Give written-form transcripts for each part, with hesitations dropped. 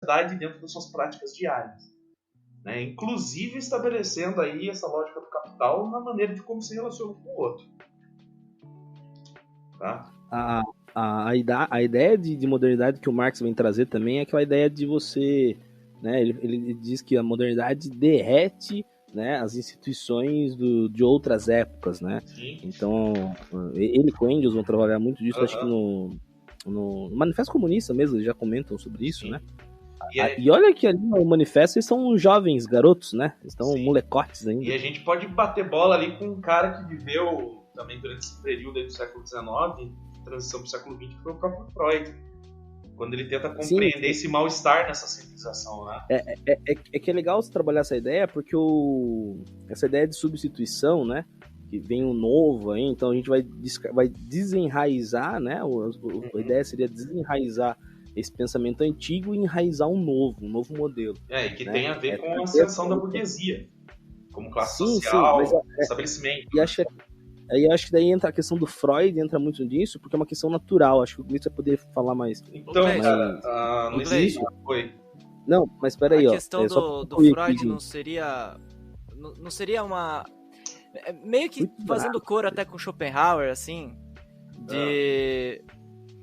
sociedade dentro das suas práticas diárias. Né? Inclusive estabelecendo aí essa lógica do capital na maneira de como se relaciona com o outro. Tá? A ideia de modernidade que o Marx vem trazer também é aquela ideia de você, né, ele diz que a modernidade derrete, né, as instituições de outras épocas, né? Sim. Então, ele com Engels vão trabalhar muito disso, acho que no Manifesto Comunista mesmo, eles já comentam sobre isso, Sim. né? E olha que ali no manifesto eles são jovens garotos, né? Eles estão molecotes ainda. E a gente pode bater bola ali com um cara que viveu também durante esse período aí do século XIX, transição para o século XX, que foi o próprio Freud. Quando ele tenta compreender esse mal-estar nessa civilização, né? É que é legal você trabalhar essa ideia, porque essa ideia de substituição, né? Que vem o novo aí, então a gente vai desenraizar, né? A ideia seria desenraizar esse pensamento antigo e enraizar um novo modelo. E que né? tem a ver com a ascensão da burguesia, como classe social, estabelecimento. E acho que daí entra a questão do Freud, entra muito nisso, porque é uma questão natural. Acho que o Gleice vai poder falar mais. Então, cara, não existe. Foi. Não, mas peraí, ó. A questão do Freud não seria uma... Meio que fazendo coro até com Schopenhauer, assim, de...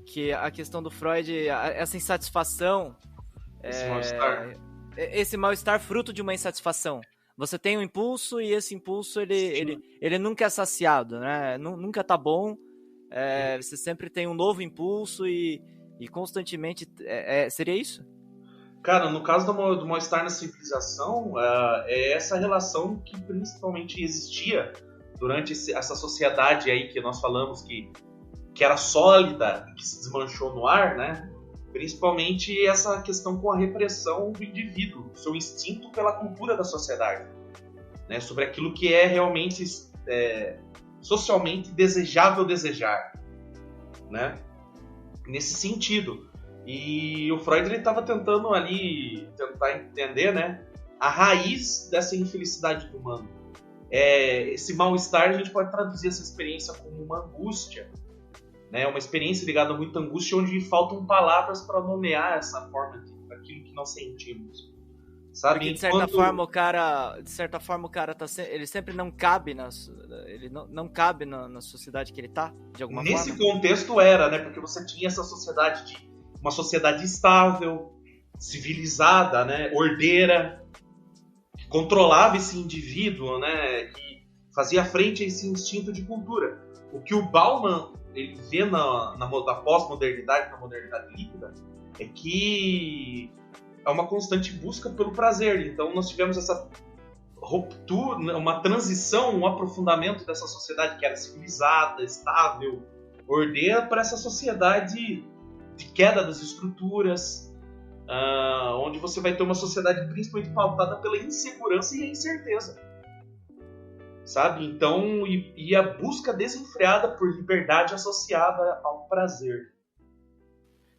que a questão do Freud, essa insatisfação... Esse mal-estar fruto de uma insatisfação. Você tem um impulso e esse impulso, ele nunca é saciado, né? Nunca tá bom. Você sempre tem um novo impulso e constantemente... seria isso? Cara, no caso do mal-estar na civilização, é essa relação que principalmente existia durante essa sociedade aí que nós falamos que era sólida e que se desmanchou no ar, né? Principalmente essa questão com a repressão do indivíduo, seu instinto pela cultura da sociedade, né? Sobre aquilo que é realmente socialmente desejável desejar, né? Nesse sentido. E o Freud estava tentando ali tentar entender, né, a raiz dessa infelicidade do humano. Esse mal-estar, a gente pode traduzir essa experiência como uma angústia, né, uma experiência ligada a muita angústia, onde faltam palavras para nomear essa forma daquilo que nós sentimos. Sabe? Porque de certa forma o cara ele sempre não cabe não cabe na sociedade que ele tá, de alguma forma. Nesse contexto era, né, porque você tinha essa sociedade uma sociedade estável, civilizada, né, ordeira, que controlava esse indivíduo, né, que fazia frente a esse instinto de cultura. O que o Bauman ele vê na pós-modernidade, na modernidade líquida, é que é uma constante busca pelo prazer. Então nós tivemos essa ruptura, uma transição, um aprofundamento dessa sociedade que era civilizada, estável, ordeira, para essa sociedade de queda das estruturas, onde você vai ter uma sociedade principalmente pautada pela insegurança e a incerteza, sabe? Então, e a busca desenfreada por liberdade associada ao prazer.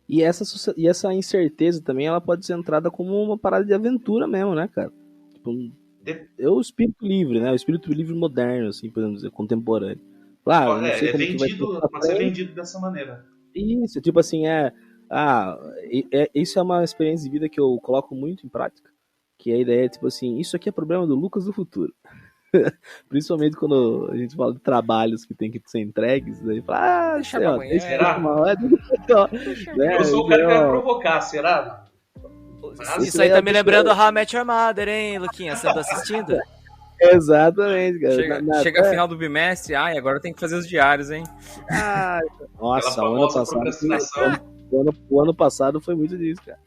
E essa incerteza também, ela pode ser entrada como uma parada de aventura mesmo, né, cara? Tipo, é o espírito livre, né? O espírito livre moderno, assim, podemos dizer, contemporâneo. Claro, não sei como vendido, pode ser vendido dessa maneira. Isso, tipo assim, isso é uma experiência de vida que eu coloco muito em prática, que a ideia é, tipo assim, isso aqui é problema do Lucas do futuro. Principalmente quando a gente fala de trabalhos que tem que ser entregues, daí fala, será? Eu sou o cara que vai provocar, será? Isso aí tá me lembrando a How I Met Your Mother, hein, Luquinha? Você tá assistindo? Exatamente, cara. Chega a final do bimestre, agora tem que fazer os diários, hein? Nossa, o ano passado foi muito disso, cara.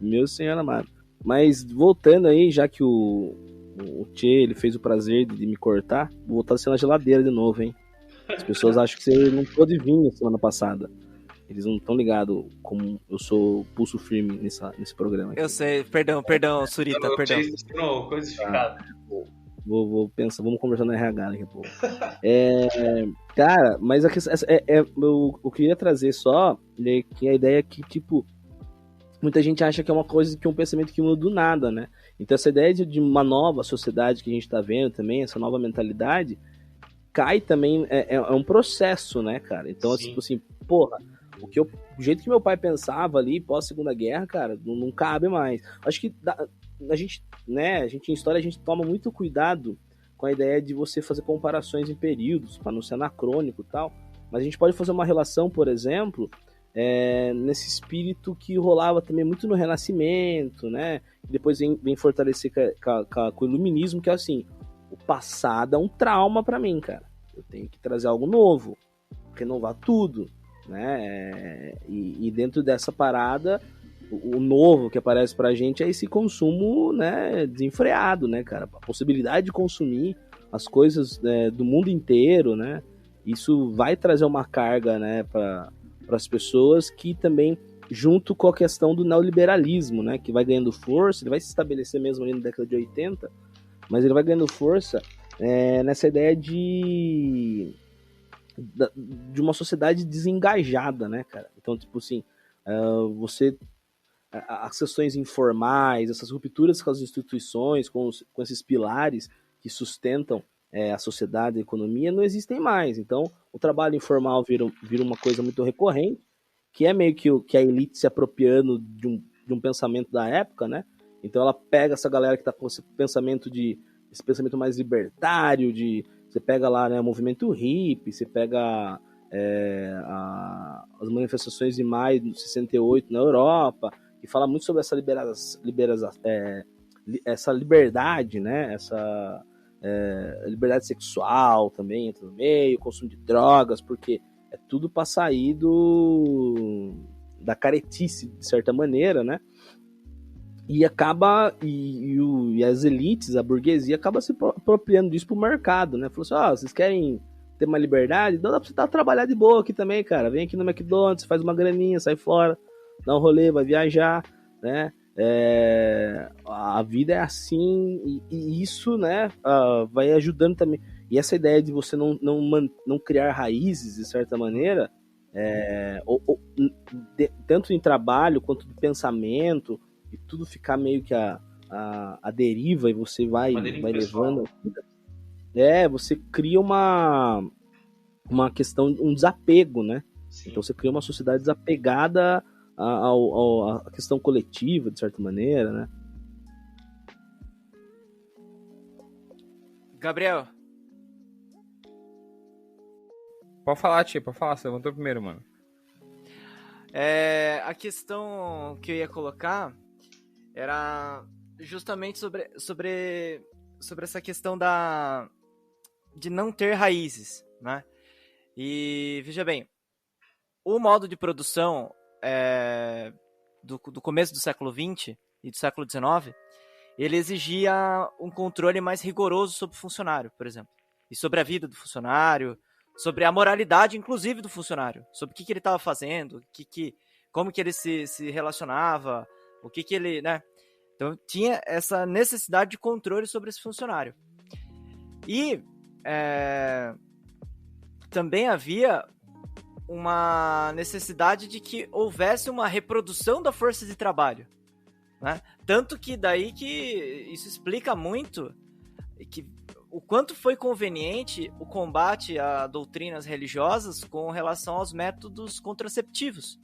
Meu senhor amado. Mas voltando aí, já que o Tchê, ele fez o prazer de me cortar, vou voltar a ser na geladeira de novo, hein? As pessoas acham que você não pôde vir na semana passada. Eles não estão ligados como eu sou pulso firme nesse programa aqui. Eu sei, perdão, Surita, perdão. Vou pensar, vamos conversar no RH daqui a pouco. Cara, mas eu queria trazer só que a ideia é que, tipo, muita gente acha que é uma coisa, que é um pensamento que muda do nada, né? Então essa ideia de uma nova sociedade que a gente tá vendo também, essa nova mentalidade, cai também, é um processo, né, cara? Então, tipo assim, porra, O jeito que meu pai pensava ali, pós-Segunda Guerra, cara, não cabe mais. Acho que a gente em história, a gente toma muito cuidado com a ideia de você fazer comparações em períodos, para não ser anacrônico e tal, mas a gente pode fazer uma relação, por exemplo, nesse espírito que rolava também muito no Renascimento, né? E depois vem fortalecer com o Iluminismo, que é assim, o passado é um trauma para mim, cara. Eu tenho que trazer algo novo, renovar tudo, né? E dentro dessa parada, o novo que aparece pra gente é esse consumo, né, desenfreado, né, cara? A possibilidade de consumir as coisas, né, do mundo inteiro, né? Isso vai trazer uma carga, né, para as pessoas, que também, junto com a questão do neoliberalismo, né, que vai ganhando força, ele vai se estabelecer mesmo ali na década de 80, mas ele vai ganhando força nessa ideia de uma sociedade desengajada, né, cara? Então, tipo assim, as questões informais, essas rupturas com as instituições, com esses pilares que sustentam a sociedade, a economia, não existem mais. Então, o trabalho informal vira uma coisa muito recorrente, que é meio que a elite se apropriando de um pensamento da época, né? Então, ela pega essa galera que está com esse pensamento mais libertário, você pega lá, né, o movimento hippie, você pega as manifestações de maio de 68 na Europa, e fala muito sobre essa liberdade, né? Essa liberdade sexual também entra no meio, consumo de drogas, porque é tudo para sair da caretice, de certa maneira, né? E acaba, e as elites, a burguesia, acaba se apropriando disso pro mercado, né? Falou assim, vocês querem ter uma liberdade? Então dá pra você trabalhar de boa aqui também, cara. Vem aqui no McDonald's, faz uma graninha, sai fora, dá um rolê, vai viajar, né? A vida é assim, e isso, né, vai ajudando também. E essa ideia de você não criar raízes, de certa maneira, tanto em trabalho quanto de pensamento, e tudo ficar meio que a deriva, e você vai levando. Você cria uma questão, um desapego, né? Sim. Então você cria uma sociedade desapegada a questão coletiva, de certa maneira, né? Gabriel. Pode falar, tio, pode falar. Você levantou primeiro, mano. A questão que eu ia colocar era justamente sobre essa questão de não ter raízes, né? E, veja bem, o modo de produção do começo do século XX e do século XIX, ele exigia um controle mais rigoroso sobre o funcionário, por exemplo, e sobre a vida do funcionário, sobre a moralidade, inclusive, do funcionário, sobre o que ele estava fazendo, como que ele se relacionava, o que ele, né? Então tinha essa necessidade de controle sobre esse funcionário. E também havia uma necessidade de que houvesse uma reprodução da força de trabalho, né? Tanto que daí que isso explica muito o quanto foi conveniente o combate a doutrinas religiosas com relação aos métodos contraceptivos.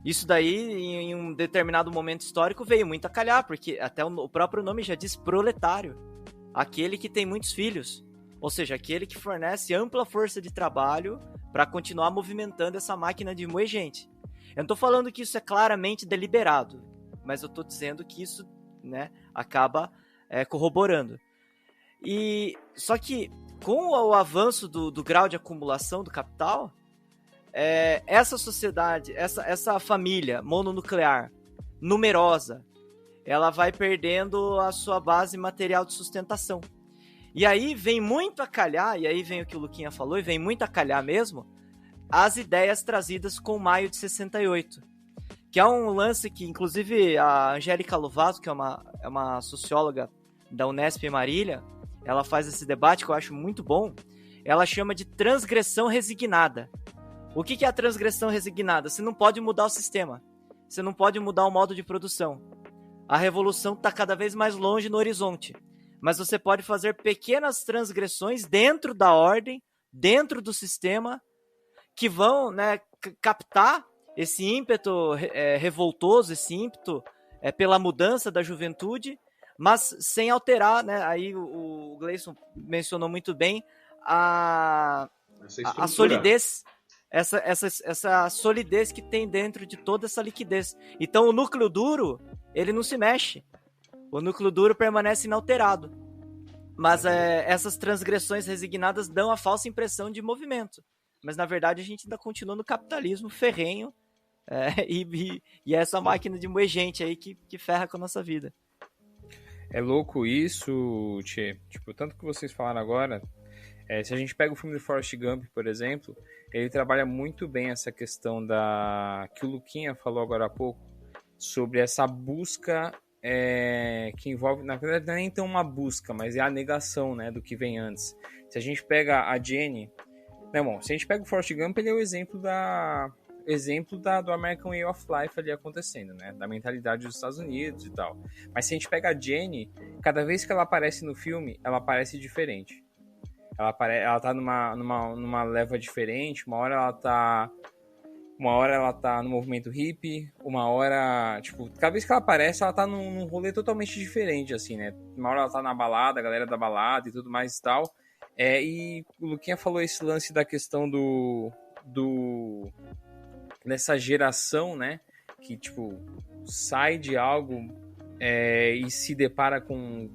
Isso daí, em um determinado momento histórico, veio muito a calhar, porque até o próprio nome já diz proletário, aquele que tem muitos filhos, ou seja, aquele que fornece ampla força de trabalho para continuar movimentando essa máquina de moer gente. Eu não estou falando que isso é claramente deliberado, mas eu estou dizendo que isso, né, acaba corroborando. E só que com o avanço do grau de acumulação do capital, essa sociedade, essa família mononuclear, numerosa, ela vai perdendo a sua base material de sustentação. E aí vem muito a calhar, e aí vem o que o Luquinha falou, e vem muito a calhar mesmo, as ideias trazidas com Maio de 68. Que é um lance que, inclusive, a Angélica Lovato, que é uma socióloga da Unesp em Marília, ela faz esse debate que eu acho muito bom. Ela chama de transgressão resignada. O que é a transgressão resignada? Você não pode mudar o sistema. Você não pode mudar o modo de produção. A revolução está cada vez mais longe no horizonte. Mas você pode fazer pequenas transgressões dentro da ordem, dentro do sistema, que vão, né, captar esse ímpeto revoltoso, esse ímpeto pela mudança da juventude, mas sem alterar, né? Aí o Gleison mencionou muito bem a solidez, essa solidez que tem dentro de toda essa liquidez. Então o núcleo duro, ele não se mexe. O núcleo duro permanece inalterado. Mas essas transgressões resignadas dão a falsa impressão de movimento. Mas na verdade a gente ainda continua no capitalismo ferrenho, e essa máquina de moer gente aí que ferra com a nossa vida. É louco isso, Tchê. Tipo, tanto que vocês falaram agora, se a gente pega o filme do Forrest Gump, por exemplo, ele trabalha muito bem essa questão que o Luquinha falou agora há pouco, sobre essa busca que envolve, na verdade não é nem tão uma busca, mas é a negação, né, do que vem antes. Se a gente pega a Jenny, né, bom, se a gente pega o Forrest Gump, ele é o exemplo do American Way of Life ali acontecendo, né? Da mentalidade dos Estados Unidos e tal. Mas se a gente pega a Jenny, cada vez que ela aparece no filme, ela aparece diferente. Ela tá numa leva diferente, uma hora ela tá no movimento hippie, uma hora, tipo, cada vez que ela aparece, ela tá num rolê totalmente diferente, assim, né? Uma hora ela tá na balada, a galera da balada e tudo mais e tal. E o Luquinha falou esse lance da questão dessa geração, né, que, tipo, sai de algo e se depara com,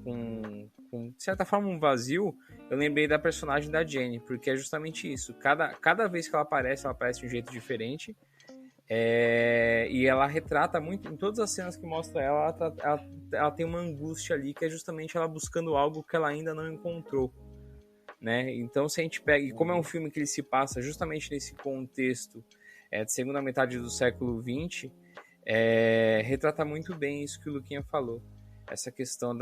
de certa forma, um vazio. Eu lembrei da personagem da Jenny, porque é justamente isso. Cada vez que ela aparece de um jeito diferente, e ela retrata muito, em todas as cenas que mostra ela tem uma angústia ali, que é justamente ela buscando algo que ela ainda não encontrou, né? Então, se a gente pega, e como é um filme que ele se passa justamente nesse contexto de segunda metade do século XX, retrata muito bem isso que o Luquinha falou, essa questão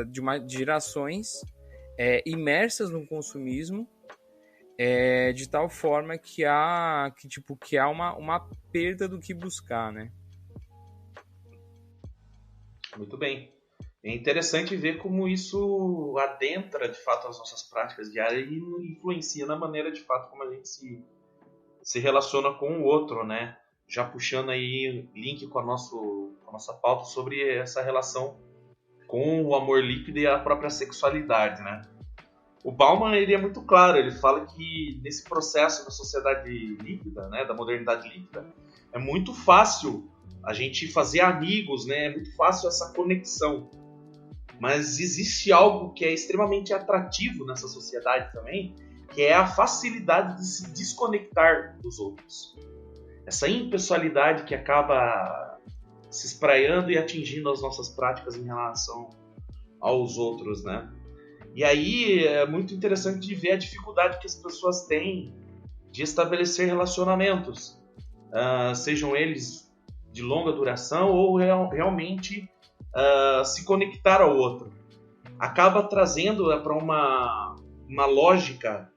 de gerações imersas no consumismo, de tal forma que há uma perda do que buscar, né? Muito bem. É interessante ver como isso adentra, de fato, as nossas práticas diárias e influencia na maneira, de fato, como a gente se relaciona com o outro, né? Já puxando aí link com a nossa pauta sobre essa relação com o amor líquido e a própria sexualidade, né? O Bauman, ele é muito claro, ele fala que nesse processo da sociedade líquida, né, da modernidade líquida, é muito fácil a gente fazer amigos, né? É muito fácil essa conexão. Mas existe algo que é extremamente atrativo nessa sociedade também, que é a facilidade de se desconectar dos outros. Essa impessoalidade que acaba se espraiando e atingindo as nossas práticas em relação aos outros, né? E aí é muito interessante de ver a dificuldade que as pessoas têm de estabelecer relacionamentos, sejam eles de longa duração ou realmente se conectar ao outro. Acaba trazendo para uma lógica,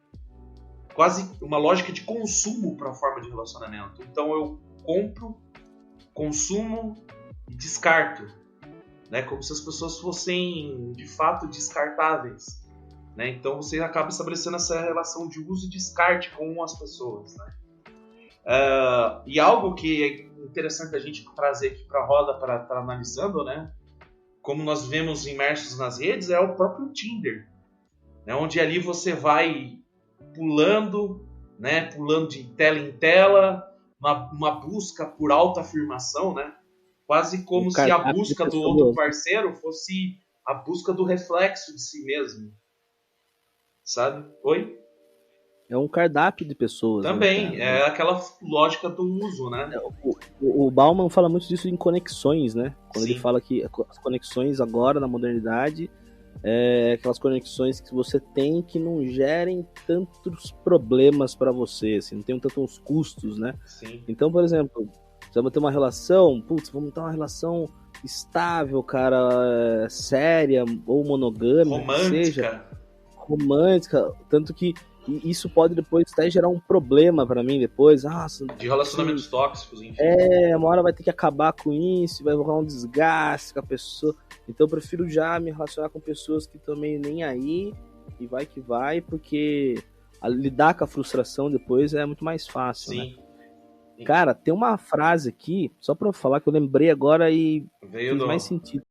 quase uma lógica de consumo para a forma de relacionamento. Então eu compro, consumo e descarto, né? Como se as pessoas fossem de fato descartáveis, né? Então você acaba estabelecendo essa relação de uso e descarte com as pessoas, né? E algo que é interessante a gente trazer aqui para a roda para estar analisando, né? Como nós vemos imersos nas redes, é o próprio Tinder, né? Onde ali você vai pulando, né? Pulando de tela em tela, uma busca por autoafirmação, né? Quase como se a busca do outro parceiro fosse a busca do reflexo de si mesmo, sabe? Oi? É um cardápio de pessoas. Também, né, é aquela lógica do uso, né? O Bauman fala muito disso em conexões, né? Quando Sim. ele fala que as conexões agora, na modernidade, aquelas conexões que você tem que não gerem tantos problemas para você, assim, não tem tantos custos, né? Sim. Então, por exemplo, você vai ter uma relação, vamos ter uma relação estável, cara, séria ou monogâmica, seja romântica, tanto que isso pode depois até gerar um problema pra mim depois. De relacionamentos tóxicos, enfim. Uma hora vai ter que acabar com isso, vai rolar um desgaste com a pessoa. Então eu prefiro já me relacionar com pessoas que também nem aí, e vai que vai, porque lidar com a frustração depois é muito mais fácil, Sim. né? Cara, tem uma frase aqui, só pra eu falar que eu lembrei agora e Veio fez do, mais sentido.